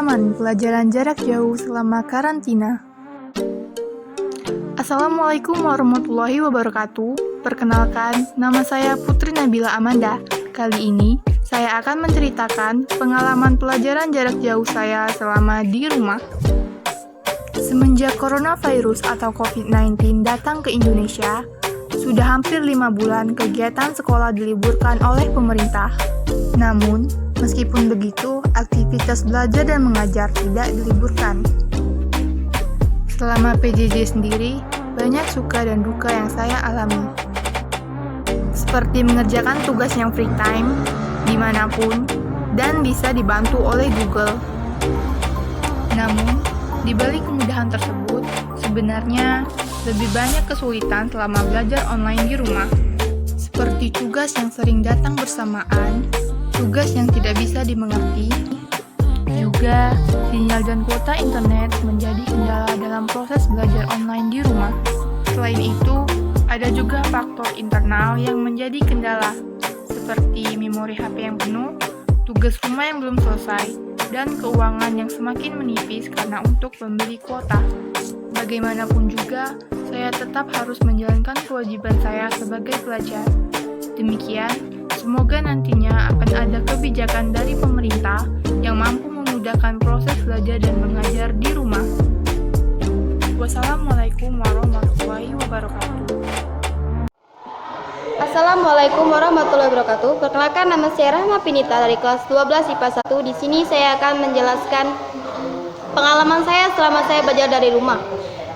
pengalaman pelajaran jarak jauh selama karantina. Assalamualaikum warahmatullahi wabarakatuh. Perkenalkan, nama saya Putri Nabila Amanda. Kali ini, saya akan menceritakan pengalaman pelajaran jarak jauh saya selama di rumah. Semenjak coronavirus atau COVID-19 datang ke Indonesia, sudah hampir 5 bulan kegiatan sekolah diliburkan oleh pemerintah. Namun, meskipun begitu, aktivitas belajar dan mengajar tidak diliburkan. Selama PJJ sendiri, banyak suka dan duka yang saya alami. Seperti mengerjakan tugas yang free time, dimanapun, dan bisa dibantu oleh Google. Namun, di balik kemudahan tersebut, sebenarnya lebih banyak kesulitan selama belajar online di rumah. Seperti tugas yang sering datang bersamaan, tugas yang tidak bisa dimengerti, juga sinyal dan kuota internet menjadi kendala dalam proses belajar online di rumah. Selain itu, ada juga faktor internal yang menjadi kendala, seperti memori HP yang penuh, tugas rumah yang belum selesai, dan keuangan yang semakin menipis karena untuk membeli kuota. Bagaimanapun juga, saya tetap harus menjalankan kewajiban saya sebagai pelajar. Demikian, semoga nantinya akan ada kebijakan dari pemerintah yang mampu memudahkan proses belajar dan mengajar di rumah. Wassalamualaikum warahmatullahi wabarakatuh. Assalamualaikum warahmatullahi wabarakatuh. Perkenalkan, nama saya Rahma Pinita dari kelas 12 IPA 1. Di sini saya akan menjelaskan pengalaman saya selama saya belajar dari rumah.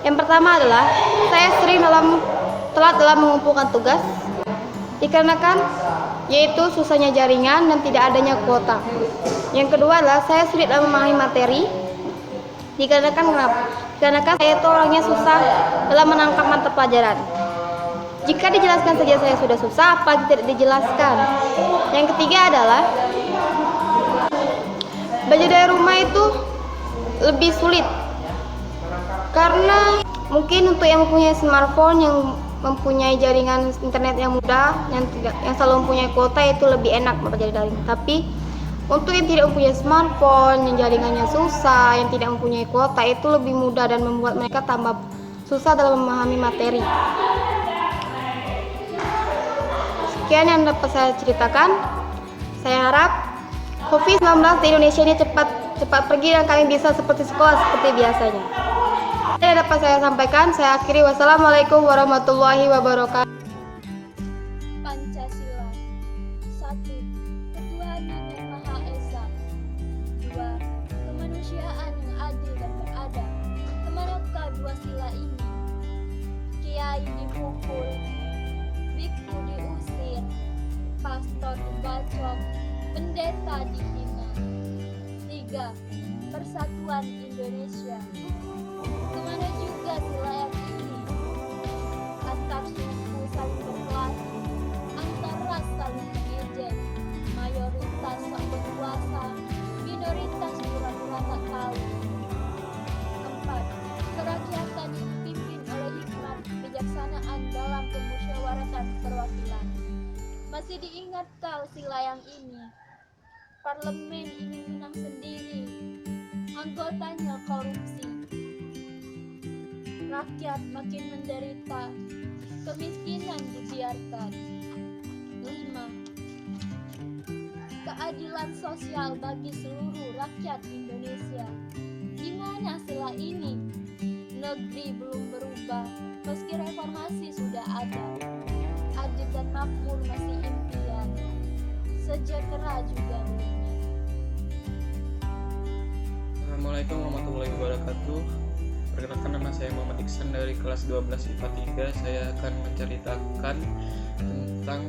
Yang pertama adalah saya sering telat dalam mengumpulkan tugas dikarenakan yaitu susahnya jaringan dan tidak adanya kuota. Yang kedua adalah saya sulit dalam memahami materi dikarenakan saya itu orangnya susah dalam menangkap mata pelajaran. Jika dijelaskan saja saya sudah susah, apalagi tidak dijelaskan. Yang ketiga adalah belajar dari rumah itu lebih sulit karena mungkin untuk yang mempunyai smartphone, yang mempunyai jaringan internet yang mudah, yang selalu mempunyai kuota, itu lebih enak belajar daring. Tapi untuk yang tidak mempunyai smartphone, yang jaringannya susah, yang tidak mempunyai kuota, itu lebih mudah dan membuat mereka tambah susah dalam memahami materi. Sekian yang dapat saya ceritakan. Saya harap COVID-19 di Indonesia ini cepat pergi dan kami bisa seperti sekolah seperti biasanya. Yang dapat saya sampaikan, saya akhiri. Wassalamualaikum warahmatullahi wabarakatuh. Pancasila. 1. Ketuhanan yang Maha Esa. 2. Kemanusiaan yang adil dan beradab. Kemanakah dua sila ini? Kiai dipukul, biku diusir, pastor dibacok, pendeta dihina. 3. Persatuan Indonesia. Kemana juga sila yang ini? Antar suku saling berkelahi, antar ras saling mengejek, mayoritas tak berkuasa, minoritas pura-pura tak tahu. 4. Kerakyatan dipimpin oleh hikmat kebijaksanaan dalam pemusyawaratan perwakilan. Masih diingat kau sila yang ini? Parlemen ingin menang sendiri, anggotanya korupsi. Rakyat makin menderita, kemiskinan dibiarkan. 5. Keadilan sosial bagi seluruh rakyat Indonesia. Di mana sila ini? Negeri belum berubah, meski reformasi sudah ada. Adil dan makmur masih impian, sejahtera juga minat. Assalamualaikum warahmatullahi wabarakatuh. Perkenalkan, nama saya Muhammad Iksan dari kelas 12 IPA 3. Saya akan menceritakan tentang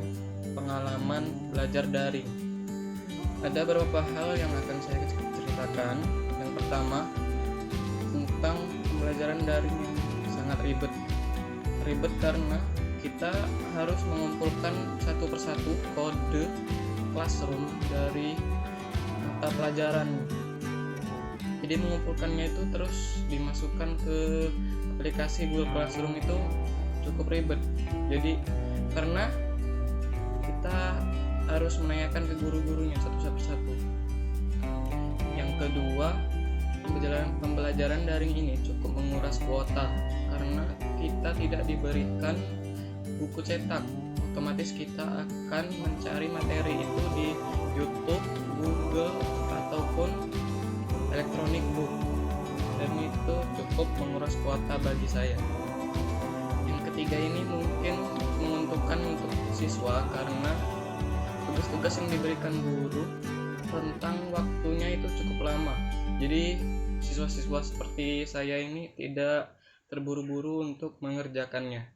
pengalaman belajar daring. Ada beberapa hal yang akan saya ceritakan. Yang pertama, tentang pembelajaran daring yang sangat ribet. Ribet karena kita harus mengumpulkan satu persatu kode classroom dari mata pelajaran. Jadi mengumpulkannya itu terus dimasukkan ke aplikasi Google Classroom itu cukup ribet. Jadi karena kita harus menanyakan ke guru-gurunya satu persatu. Yang kedua, pembelajaran daring ini cukup menguras kuota karena kita tidak diberikan buku cetak. Otomatis kita akan mencari materi itu di YouTube, Google, ataupun elektronik book, dan itu cukup menguras kuota bagi saya. Yang ketiga ini mungkin menguntungkan untuk siswa karena tugas-tugas yang diberikan guru rentang waktunya itu cukup lama. Jadi siswa-siswa seperti saya ini tidak terburu-buru untuk mengerjakannya.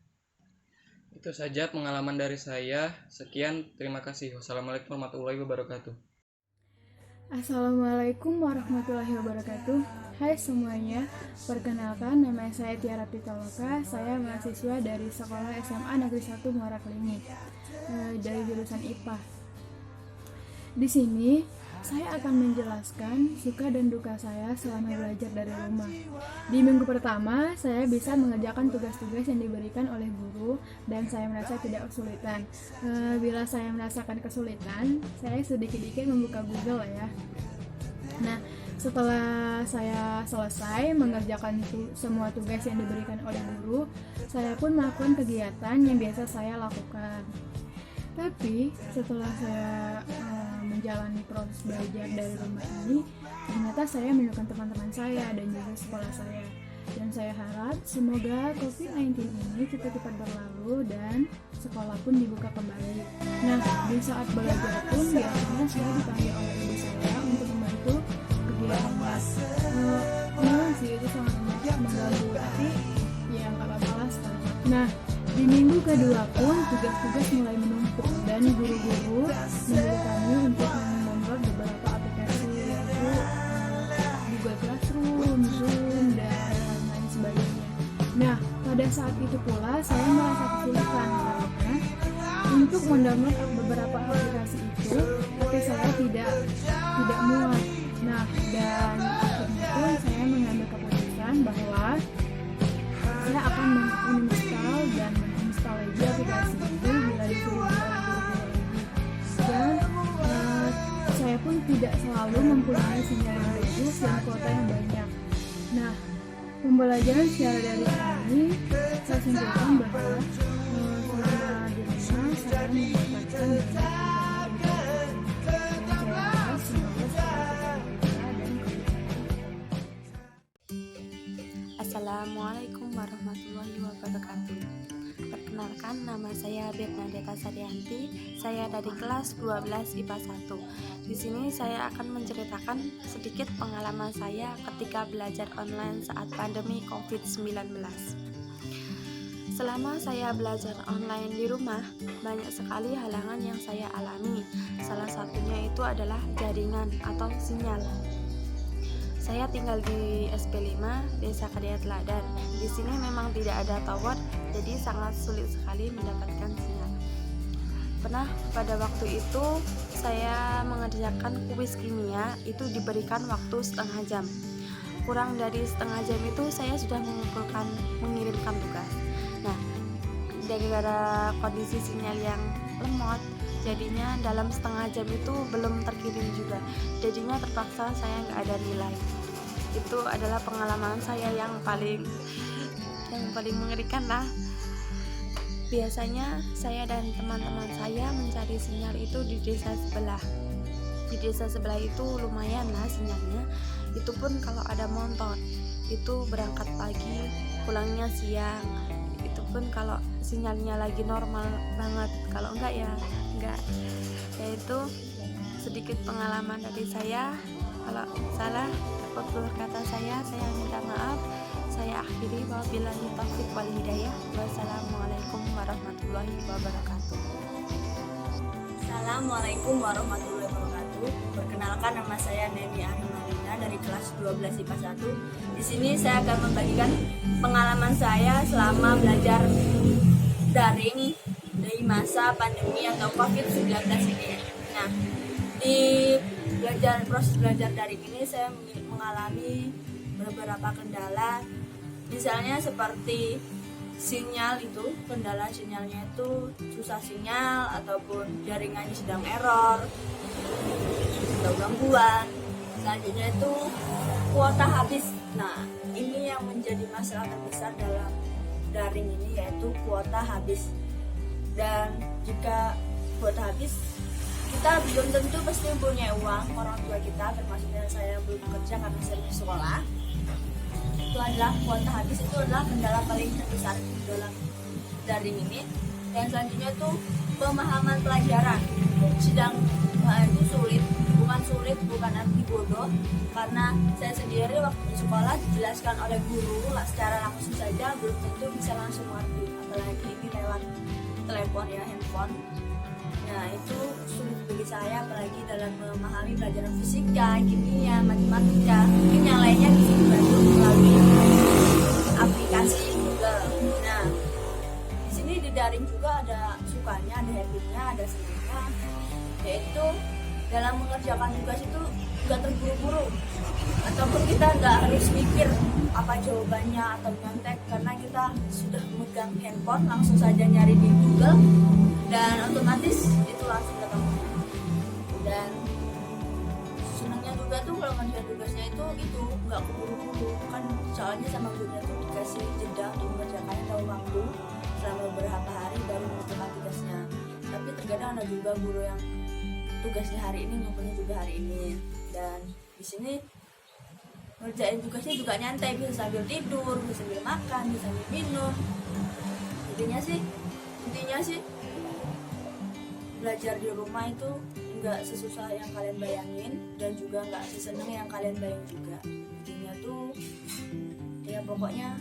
Itu saja pengalaman dari saya. Sekian, terima kasih. Wassalamualaikum warahmatullahi wabarakatuh. Assalamualaikum warahmatullahi wabarakatuh. Hai semuanya, perkenalkan nama saya Tiara Pitaloka. Saya mahasiswa dari Sekolah SMA Negeri 1 Muara Kelimi dari jurusan IPA. Di sini saya akan menjelaskan suka dan duka saya selama belajar dari rumah. Di minggu pertama, saya bisa mengerjakan tugas-tugas yang diberikan oleh guru dan saya merasa tidak kesulitan. Bila saya merasakan kesulitan, saya sedikit-sedikit membuka Google ya. Nah, setelah saya selesai mengerjakan semua tugas yang diberikan oleh guru, saya pun melakukan kegiatan yang biasa saya lakukan. Tapi setelah saya menjalani proses belajar dari rumah ini, ternyata saya menemukan teman-teman saya dan juga sekolah saya. Dan saya harap semoga COVID-19 ini cepat-cepat berlalu dan sekolah pun dibuka kembali. Nah, di saat belajar pun biasanya saya dipanggil oleh ibu saya untuk membantu kegiatannya. Memang sih itu sangat mengganggu, tapi ya nggak apa-apa sekali. Nah, di minggu kedua pun tugas-tugas mulai menumpuk dan guru-guru menyuruh kami untuk mendownload beberapa aplikasi yaitu Google Classroom, Zoom, dan lain sebagainya. Nah, pada saat itu pula saya merasa kesulitan karena untuk mendownload beberapa aplikasi itu, tapi saya tidak muat. Nah, dan akhirnya pun saya mengambil keputusan bahwa saya akan menginstal dan menginstal lagi aplikasi itu bila disuruh oleh guru-guru lagi. Dan saya pun tidak selalu mempunyai sinyal yang bagus dan kuota yang banyak. Nah, pembelajaran secara daring ini saya simpulkan bahwa selama di rumah saya mendapatkan Assalamualaikum warahmatullahi wabarakatuh. Perkenalkan, nama saya Bernadetta Sarianti. Saya dari kelas 12 IPA 1. Di sini saya akan menceritakan sedikit pengalaman saya ketika belajar online saat pandemi COVID-19. Selama saya belajar online di rumah, banyak sekali halangan yang saya alami. Salah satunya itu adalah jaringan atau sinyal. Saya tinggal di SP5, Desa Kadea Teladan. Di sini memang tidak ada tower, jadi sangat sulit sekali mendapatkan sinyal. Pernah pada waktu itu saya mengerjakan kuis kimia, itu diberikan waktu setengah jam. Kurang dari setengah jam itu saya sudah mengirimkan tugas. Nah, gara-gara kondisi sinyal yang lemot, jadinya dalam setengah jam itu belum terkirim juga. Jadinya terpaksa saya nggak ada nilai. Itu adalah pengalaman saya yang paling mengerikan lah. Biasanya saya dan teman-teman saya mencari sinyal itu di desa sebelah. Di desa sebelah itu lumayan lah sinyalnya. Itu pun kalau ada motor, itu berangkat pagi, pulangnya siang. Itu pun kalau sinyalnya lagi normal banget. Kalau enggak ya enggak. Yaitu sedikit pengalaman dari saya. Kalau salah tutur kata saya minta maaf. Saya akhiri, wabillahi taufiq wal hidayah. Wassalamualaikum warahmatullahi wabarakatuh. Assalamualaikum warahmatullahi wabarakatuh. Perkenalkan, nama saya Neni Arimarina dari kelas 12 IPA 1. Di sini saya akan membagikan pengalaman saya selama belajar daring dari masa pandemi atau COVID-19 ini. Nah, di proses belajar daring ini saya mengalami beberapa kendala, misalnya seperti sinyal itu, kendala sinyalnya itu susah sinyal ataupun jaringannya sedang error atau gangguan. Selanjutnya itu kuota habis. Nah, ini yang menjadi masalah terbesar dalam daring ini, yaitu kuota habis. Dan jika kuota habis, kita belum tentu pasti punya uang. Orang tua kita, termasuknya saya, belum bekerja karena saya di sekolah. Itu adalah kuota habis, itu adalah kendala paling terbesar dalam daring ini. Dan selanjutnya itu pemahaman pelajaran. Sidang itu sulit, bukan arti bodoh, karena saya sendiri waktu di sekolah dijelaskan oleh guru secara langsung saja belum tentu bisa langsung mengerti, apalagi ini lewat telepon ya, handphone. Nah, itu sulit bagi saya, apalagi dalam memahami pelajaran fisika, kimia, matematika. Mungkin yang lainnya bisa dibantu melalui aplikasi Google. Nah, di sini di daring juga ada sukanya, ada happy-nya, ada senangnya, yaitu dalam mengerjakan tugas itu nggak terburu-buru, ataupun kita nggak harus mikir apa jawabannya atau nyontek, karena kita sudah memegang handphone, langsung saja nyari di Google dan otomatis itu langsung ketemu. Dan senangnya juga tuh kalau ngerjain tugasnya itu nggak keburu-buru, kan soalnya sama gurunya tuh dikasih jeda untuk mengerjakannya dalam waktu selama beberapa hari baru mengerjakan tugasnya. Tapi terkadang ada juga guru yang tugasnya hari ini ngumpulnya juga hari ini, dan di sini ngerjain tugasnya juga nyantai, bisa sambil tidur, bisa sambil makan, bisa sambil minum. Intinya sih belajar di rumah itu nggak sesusah yang kalian bayangin dan juga nggak seseneng yang kalian bayangin juga. Intinya tuh ya pokoknya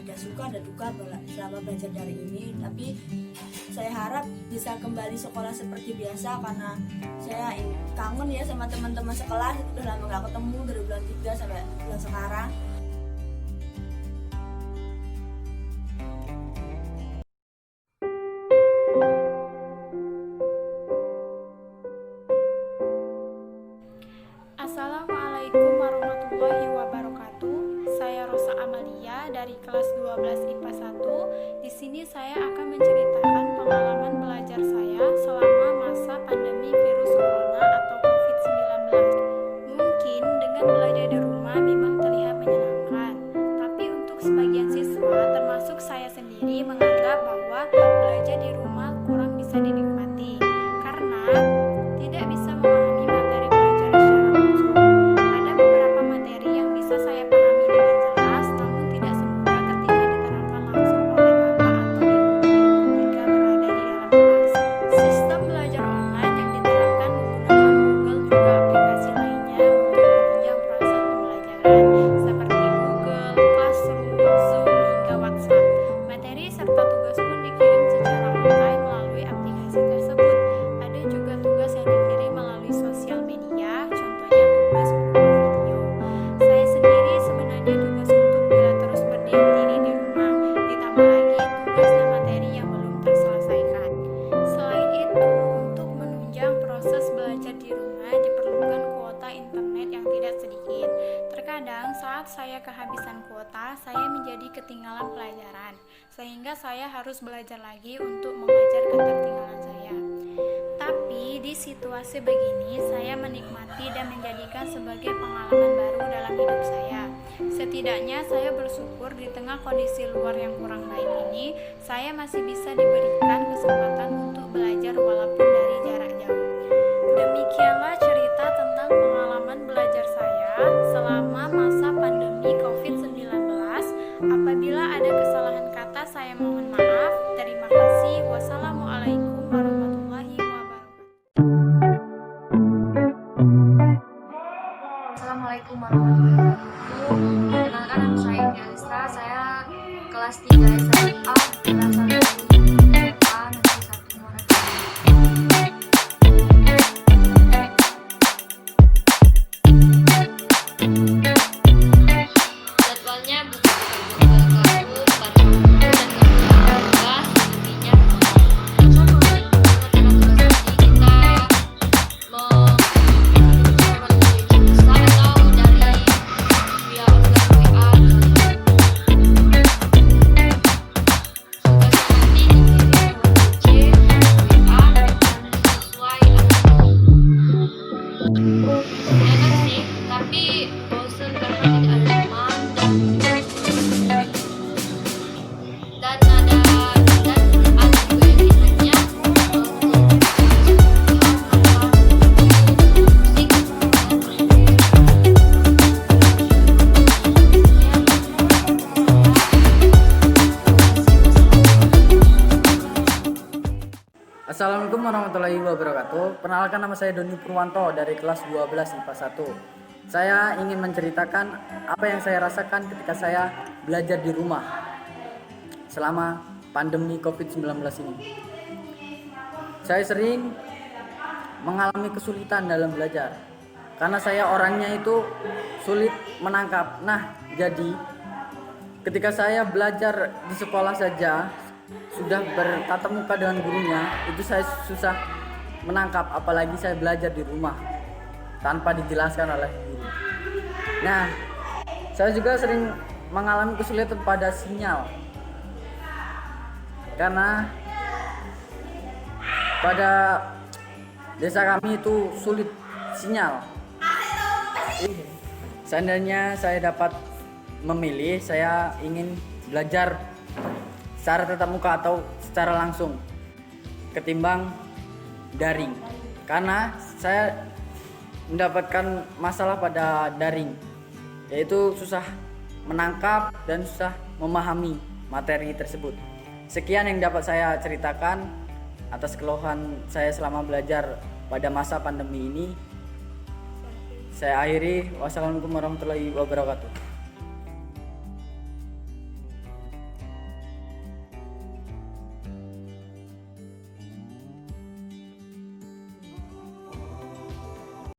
ada suka ada duka selama belajar dari ini, tapi saya harap bisa kembali sekolah seperti biasa, karena saya kangen ya sama teman-teman sekelas. Udah lama gak ketemu dari bulan 3 sampai bulan sekarang. Assalamualaikum warahmatullahi wabarakatuh. Saya Rosa Amalia dari kelas 12 IPA 1. Di sini saya akan menceritakan pengalaman belajar saya selama masa pandemi virus corona atau COVID-19. Mungkin dengan belajar di rumah memang terlihat menyenangkan, tapi untuk sebagian siswa termasuk saya sendiri menganggap bahwa belajar di rumah kurang bisa dinikmati karena tidak bisa memahami materi pelajaran secara langsung. Ada beberapa materi yang bisa saya pahami dengan jelas, namun tidak semudah ketika diterangkan langsung oleh bapak atau ibu ketika berada di dalam kelas. Sistem belajar online yang diterapkan menggunakan Google juga aplikasi lainnya untuk menunjang proses pembelajaran seperti Google, Classroom, Zoom, hingga WhatsApp. Materi serta tugas pun dikirim secara online melalui aplikasi tersebut. Ada juga tugas yang dikirim melalui sosial media, contohnya tugas berupa video. Saya sendiri sebenarnya tugas untuk bila terus berdiam diri di rumah, ditambah lagi tugas dan materi yang belum terselesaikan. Selain itu, untuk menunjang proses belajar di rumah diperlukan kuota internet yang tidak sedikit. Terkadang saat saya kehabisan kuota, saya menjadi ketinggalan pelajaran, sehingga saya harus belajar lagi untuk mengajar ketertinggalan saya. Tapi di situasi begini, saya menikmati dan menjadikan sebagai pengalaman baru dalam hidup saya. Setidaknya saya bersyukur di tengah kondisi luar yang kurang baik ini, saya masih bisa diberikan kesempatan untuk belajar walaupun dari jarak jauh. Demikianlah cerita tentang pengalaman belajar saya selama masa pandemi COVID-19. Apabila ada kesalahan kata, saya mohon maaf. Terima kasih. Wassalamualaikum warahmatullahi wabarakatuh. Assalamualaikum warahmatullahi wabarakatuh. Perkenalkan, nama saya Indi Alista. Saya kelas 3 SMA berasal dari SMA Negeri 1 Muara Jadwalnya buka tutup pada waktu dan kelas intinya sama dengan tugas tadi kita mau besar atau dari via WA. Tugas Assalamualaikum warahmatullahi wabarakatuh. Perkenalkan, nama saya Doni Purwanto dari kelas 12 IPA 1. Saya ingin menceritakan apa yang saya rasakan ketika saya belajar di rumah selama pandemi COVID-19 ini. Saya sering mengalami kesulitan dalam belajar karena saya orangnya itu sulit menangkap. Nah, jadi ketika saya belajar di sekolah saja sudah bertatap muka dengan gurunya, itu saya susah menangkap, apalagi saya belajar di rumah tanpa dijelaskan oleh guru. Nah, saya juga sering mengalami kesulitan pada sinyal karena pada desa kami itu sulit sinyal. Seandainya saya dapat memilih, saya ingin belajar secara tatap muka atau secara langsung ketimbang daring, karena saya mendapatkan masalah pada daring, yaitu susah menangkap dan susah memahami materi tersebut. Sekian yang dapat saya ceritakan atas keluhan saya selama belajar pada masa pandemi ini. Saya akhiri. Wassalamualaikum warahmatullahi wabarakatuh.